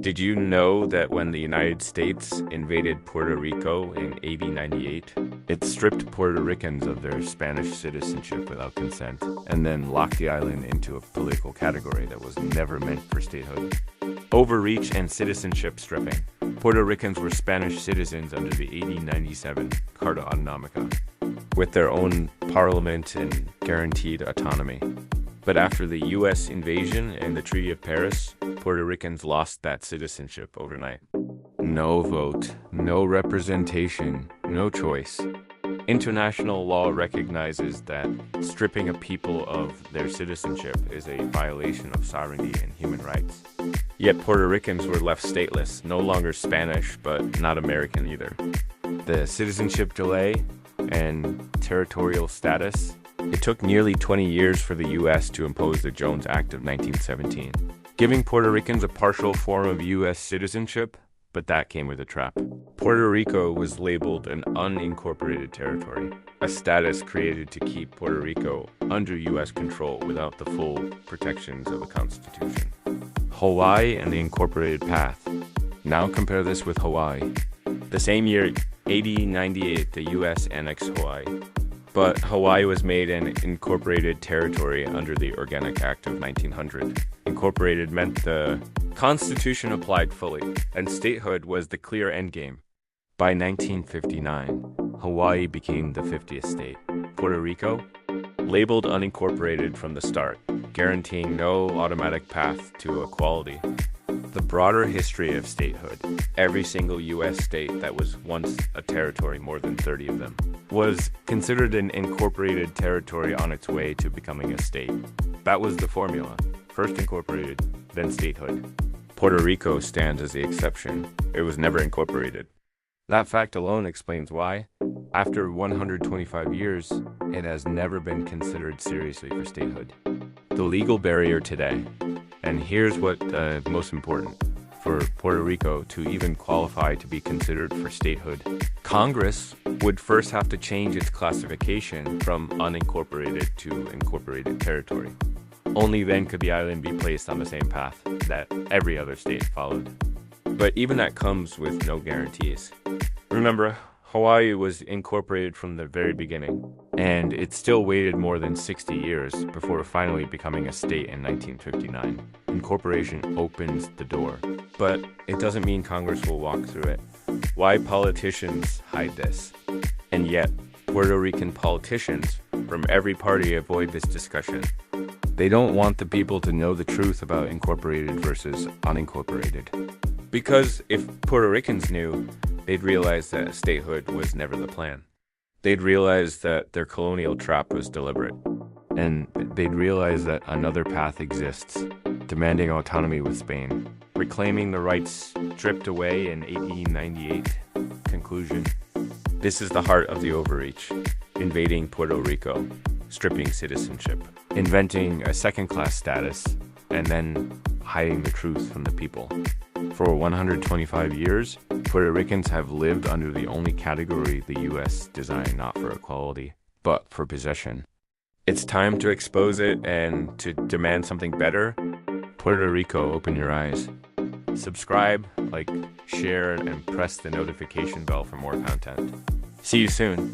Did you know that when the United States invaded Puerto Rico in AD 98, it stripped Puerto Ricans of their Spanish citizenship without consent, and then locked the island into a political category that was never meant for statehood? Overreach and citizenship stripping. Puerto Ricans were Spanish citizens under the 1897 Carta Autonómica, with their own parliament and guaranteed autonomy. But after the U.S. invasion and the Treaty of Paris, Puerto Ricans lost that citizenship overnight. No vote, no representation, no choice. International law recognizes that stripping a people of their citizenship is a violation of sovereignty and human rights. Yet Puerto Ricans were left stateless, no longer Spanish, but not American either. The citizenship delay and territorial status. It took nearly 20 years for the U.S. to impose the Jones Act of 1917, giving Puerto Ricans a partial form of U.S. citizenship, but that came with a trap. Puerto Rico was labeled an unincorporated territory, a status created to keep Puerto Rico under U.S. control without the full protections of a constitution. Hawaii and the incorporated path. Now compare this with Hawaii. The same year, AD 98, the U.S. annexed Hawaii. But Hawaii was made an incorporated territory under the Organic Act of 1900. Incorporated meant the Constitution applied fully, and statehood was the clear endgame. By 1959, Hawaii became the 50th state. Puerto Rico, labeled unincorporated from the start, guaranteeing no automatic path to equality. The broader history of statehood, every single U.S. state that was once a territory, more than 30 of them, was considered an incorporated territory on its way to becoming a state. That was the formula. First incorporated, then statehood. Puerto Rico stands as the exception. It was never incorporated. That fact alone explains why, after 125 years, it has never been considered seriously for statehood. The legal barrier today, and here's what most important, for Puerto Rico to even qualify to be considered for statehood, Congress would first have to change its classification from unincorporated to incorporated territory. Only then could the island be placed on the same path that every other state followed. But even that comes with no guarantees. Remember, Hawaii was incorporated from the very beginning, and it still waited more than 60 years before finally becoming a state in 1959. Incorporation opens the door, but it doesn't mean Congress will walk through it. Why politicians hide this? And yet, Puerto Rican politicians from every party avoid this discussion. They don't want the people to know the truth about incorporated versus unincorporated. Because if Puerto Ricans knew, they'd realize that statehood was never the plan. They'd realize that their colonial trap was deliberate. And they'd realize that another path exists, demanding autonomy with Spain, reclaiming the rights stripped away in 1898. Conclusion. This is the heart of the Overreach, invading Puerto Rico, stripping citizenship, inventing a second-class status, and then hiding the truth from the people. For 125 years, Puerto Ricans have lived under the only category the U.S. designed not for equality, but for possession. It's time to expose it and to demand something better. Puerto Rico, open your eyes. Subscribe, like, share, and press the notification bell for more content. See you soon.